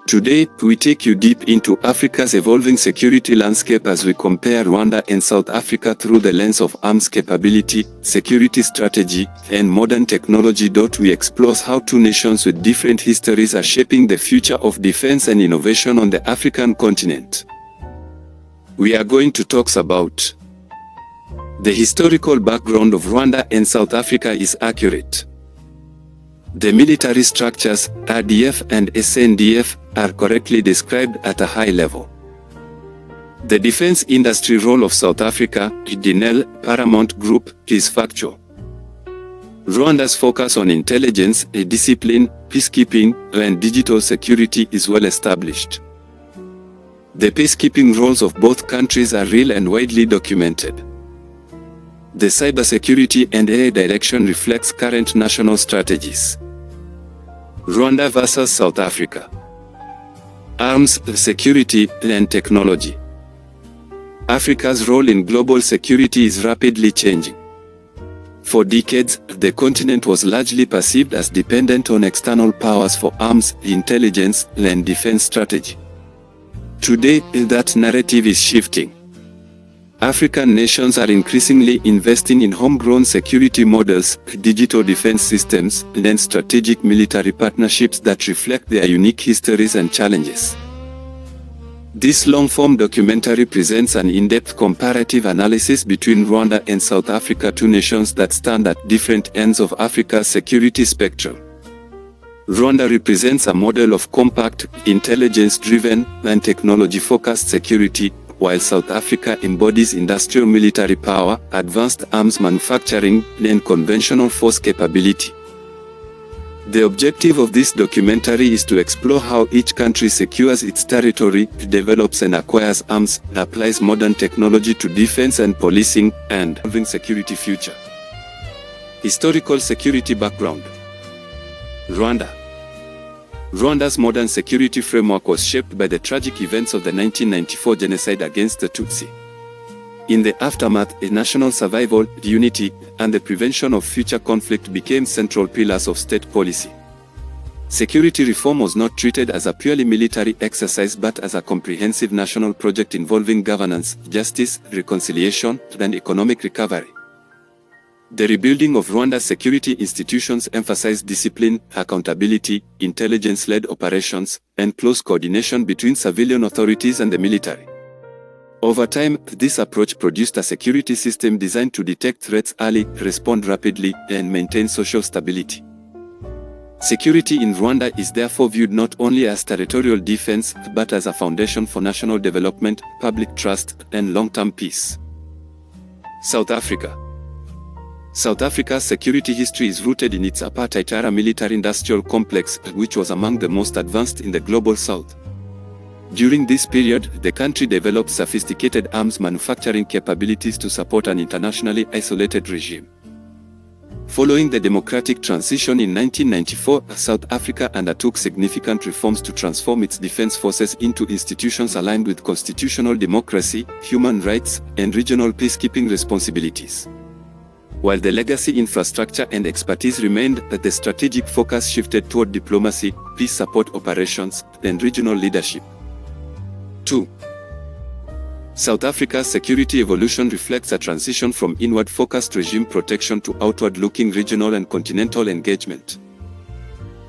Today, we take you deep into Africa's evolving security landscape as we compare Rwanda and South Africa through the lens of arms capability, security strategy, and modern technology. We explore how two nations with different histories are shaping the future of defense and innovation on the African continent. We are going to talk about the historical background of Rwanda and South Africa is accurate. The military structures, RDF and SNDF, are correctly described at a high level. The defense industry role of South Africa, Denel, Paramount Group, is factual. Rwanda's focus on intelligence, discipline, peacekeeping, and digital security is well established. The peacekeeping roles of both countries are real and widely documented. The cybersecurity and AI direction reflects current national strategies. Rwanda versus South Africa. Arms, security, and technology. Africa's role in global security is rapidly changing. For decades, the continent was largely perceived as dependent on external powers for arms, intelligence, and defense strategy. Today, that narrative is shifting. African nations are increasingly investing in homegrown security models, digital defense systems, and strategic military partnerships that reflect their unique histories and challenges. This long-form documentary presents an in-depth comparative analysis between Rwanda and South Africa, two nations that stand at different ends of Africa's security spectrum. Rwanda represents a model of compact, intelligence-driven, and technology-focused security, while South Africa embodies industrial military power, advanced arms manufacturing, and conventional force capability. The objective of this documentary is to explore how each country secures its territory, develops and acquires arms, applies modern technology to defense and policing, and evolving security future. Historical security background. Rwanda's modern security framework was shaped by the tragic events of the 1994 genocide against the Tutsi. In the aftermath, national survival, unity, and the prevention of future conflict became central pillars of state policy. Security reform was not treated as a purely military exercise but as a comprehensive national project involving governance, justice, reconciliation, and economic recovery. The rebuilding of Rwanda's security institutions emphasized discipline, accountability, intelligence-led operations, and close coordination between civilian authorities and the military. Over time, this approach produced a security system designed to detect threats early, respond rapidly, and maintain social stability. Security in Rwanda is therefore viewed not only as territorial defense, but as a foundation for national development, public trust, and long-term peace. South Africa. South Africa's security history is rooted in its apartheid-era military-industrial complex, which was among the most advanced in the global south. During this period, the country developed sophisticated arms manufacturing capabilities to support an internationally isolated regime. Following the democratic transition in 1994, South Africa undertook significant reforms to transform its defense forces into institutions aligned with constitutional democracy, human rights, and regional peacekeeping responsibilities. While the legacy infrastructure and expertise remained, the strategic focus shifted toward diplomacy, peace support operations, and regional leadership. 2. South Africa's security evolution reflects a transition from inward-focused regime protection to outward-looking regional and continental engagement.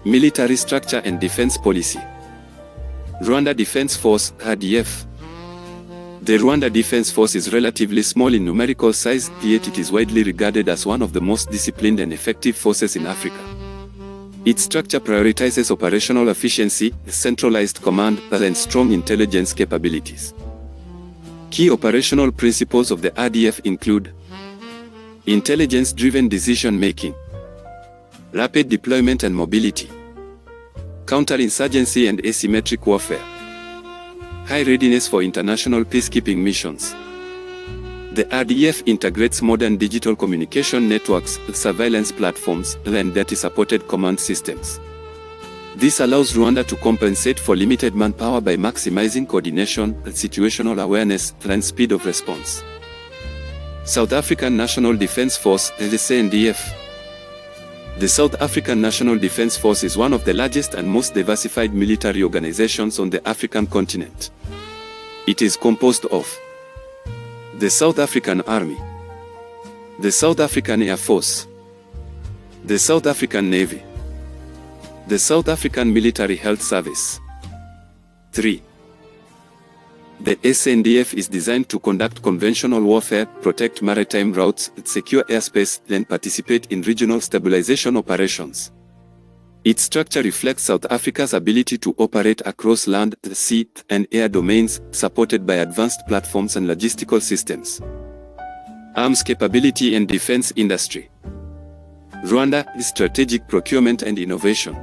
Military structure and defense policy. Rwanda Defense Force, RDF. The Rwanda Defense Force is relatively small in numerical size, yet it is widely regarded as one of the most disciplined and effective forces in Africa. Its structure prioritizes operational efficiency, centralized command, and strong intelligence capabilities. Key operational principles of the RDF include intelligence-driven decision-making, rapid deployment and mobility, counterinsurgency and asymmetric warfare, high readiness for international peacekeeping missions. The RDF integrates modern digital communication networks, surveillance platforms, and data-supported command systems. This allows Rwanda to compensate for limited manpower by maximizing coordination, situational awareness, and speed of response. South African National Defense Force, SNDF. The South African National Defence Force is one of the largest and most diversified military organizations on the African continent. It is composed of the South African Army, the South African Air Force, the South African Navy, the South African Military Health Service. 3. The SNDF is designed to conduct conventional warfare, protect maritime routes, secure airspace, and participate in regional stabilization operations. Its structure reflects South Africa's ability to operate across land, sea, and air domains, supported by advanced platforms and logistical systems. Arms capability and defense industry. Rwanda is strategic procurement and innovation.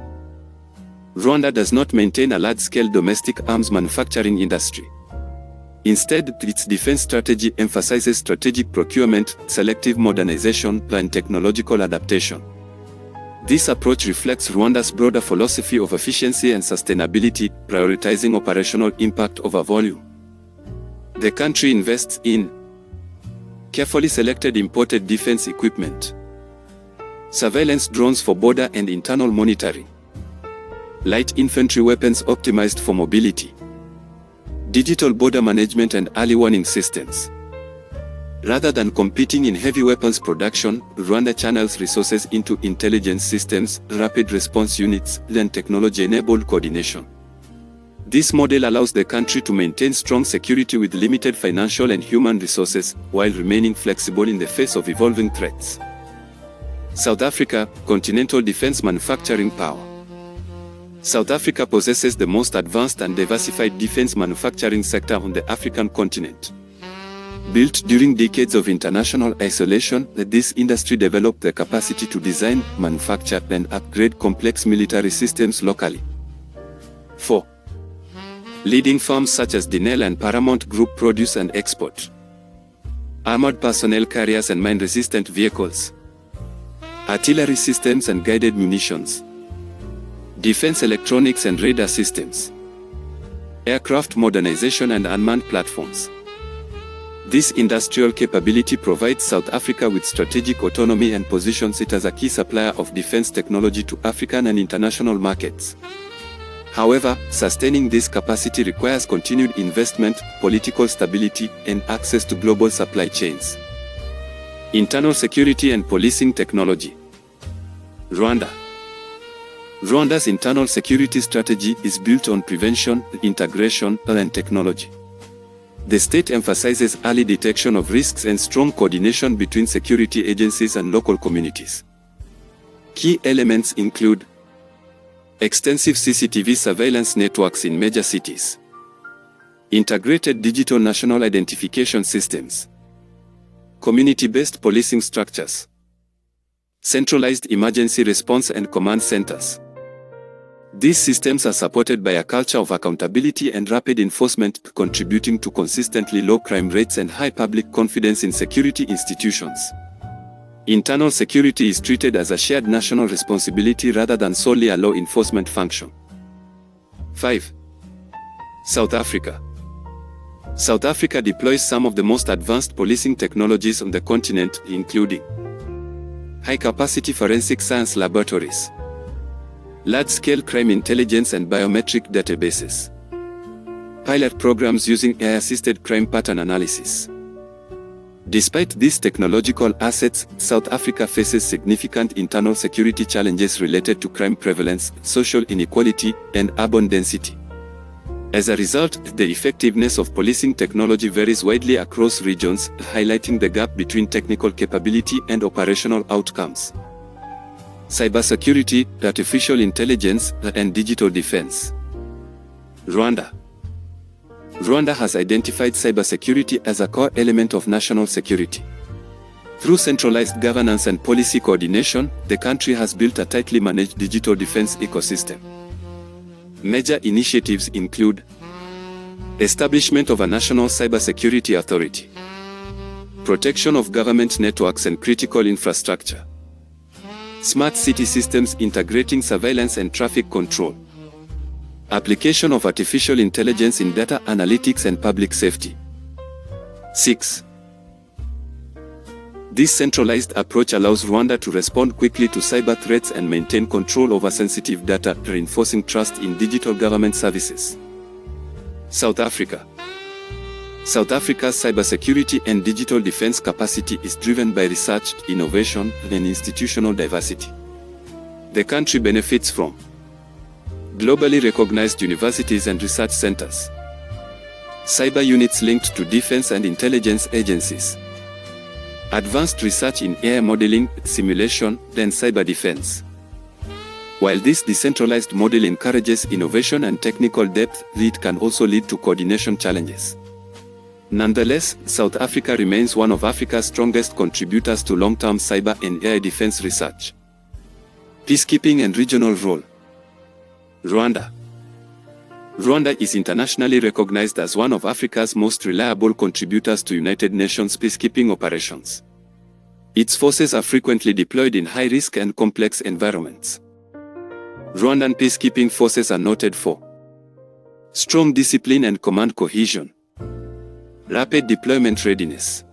Rwanda does not maintain a large-scale domestic arms manufacturing industry. Instead, its defense strategy emphasizes strategic procurement, selective modernization, and technological adaptation. This approach reflects Rwanda's broader philosophy of efficiency and sustainability, prioritizing operational impact over volume. The country invests in carefully selected imported defense equipment, surveillance drones for border and internal monitoring, light infantry weapons optimized for mobility, digital border management and early warning systems. Rather than competing in heavy weapons production, Rwanda channels resources into intelligence systems, rapid response units, and technology-enabled coordination. This model allows the country to maintain strong security with limited financial and human resources, while remaining flexible in the face of evolving threats. South Africa, continental defense manufacturing power. South Africa possesses the most advanced and diversified defense manufacturing sector on the African continent. Built during decades of international isolation, this industry developed the capacity to design, manufacture, and upgrade complex military systems locally. 4. Leading firms such as Denel and Paramount Group produce and export armored personnel carriers and mine-resistant vehicles, artillery systems and guided munitions, defense electronics and radar systems, aircraft modernization and unmanned platforms. This industrial capability provides South Africa with strategic autonomy and positions it as a key supplier of defense technology to African and international markets. However, sustaining this capacity requires continued investment, political stability, and access to global supply chains. Internal security and policing technology. Rwanda. Rwanda's internal security strategy is built on prevention, integration, and technology. The state emphasizes early detection of risks and strong coordination between security agencies and local communities. Key elements include extensive CCTV surveillance networks in major cities, integrated digital national identification systems, community-based policing structures, centralized emergency response and command centers. These systems are supported by a culture of accountability and rapid enforcement, contributing to consistently low crime rates and high public confidence in security institutions. Internal security is treated as a shared national responsibility rather than solely a law enforcement function. 5. South Africa. South Africa deploys some of the most advanced policing technologies on the continent, including high-capacity forensic science laboratories, large-scale crime intelligence and biometric databases, pilot programs using AI-assisted crime pattern analysis. Despite these technological assets, South Africa faces significant internal security challenges related to crime prevalence, social inequality, and urban density. As a result, the effectiveness of policing technology varies widely across regions, highlighting the gap between technical capability and operational outcomes. Cybersecurity, artificial intelligence, and digital defense. Rwanda. Rwanda has identified cybersecurity as a core element of national security. Through centralized governance and policy coordination, the country has built a tightly managed digital defense ecosystem. Major initiatives include establishment of a national cybersecurity authority, protection of government networks and critical infrastructure, smart city systems integrating surveillance and traffic control, application of artificial intelligence in data analytics and public safety. 6. This centralized approach allows Rwanda to respond quickly to cyber threats and maintain control over sensitive data, reinforcing trust in digital government services. South Africa. South Africa's cybersecurity and digital defense capacity is driven by research, innovation, and institutional diversity. The country benefits from globally recognized universities and research centers, cyber units linked to defense and intelligence agencies, advanced research in AI modeling, simulation, and cyber defense. While this decentralized model encourages innovation and technical depth, it can also lead to coordination challenges. Nonetheless, South Africa remains one of Africa's strongest contributors to long-term cyber and AI defense research. Peacekeeping and regional role. Rwanda. Rwanda is internationally recognized as one of Africa's most reliable contributors to United Nations peacekeeping operations. Its forces are frequently deployed in high-risk and complex environments. Rwandan peacekeeping forces are noted for strong discipline and command cohesion, rapid deployment readiness,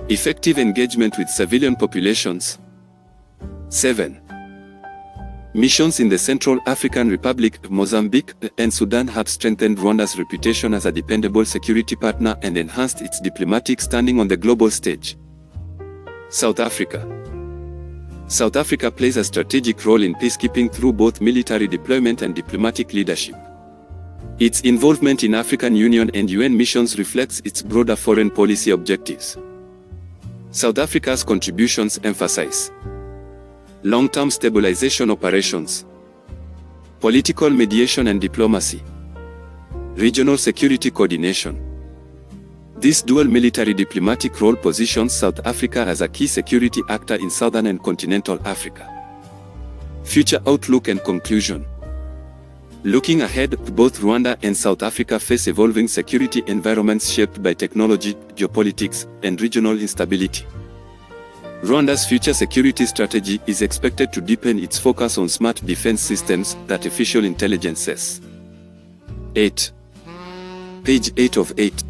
effective engagement with civilian populations. 7. Missions in the Central African Republic, Mozambique, and Sudan have strengthened Rwanda's reputation as a dependable security partner and enhanced its diplomatic standing on the global stage. South Africa. South Africa plays a strategic role in peacekeeping through both military deployment and diplomatic leadership. Its involvement in African Union and UN missions reflects its broader foreign policy objectives. South Africa's contributions emphasize long-term stabilization operations, political mediation and diplomacy, regional security coordination. This dual military diplomatic role positions South Africa as a key security actor in southern and continental Africa. Future outlook and conclusion. Looking ahead, both Rwanda and South Africa face evolving security environments shaped by technology, geopolitics, and regional instability. Rwanda's future security strategy is expected to deepen its focus on smart defense systems, artificial intelligence. 8. Page 8 of 8.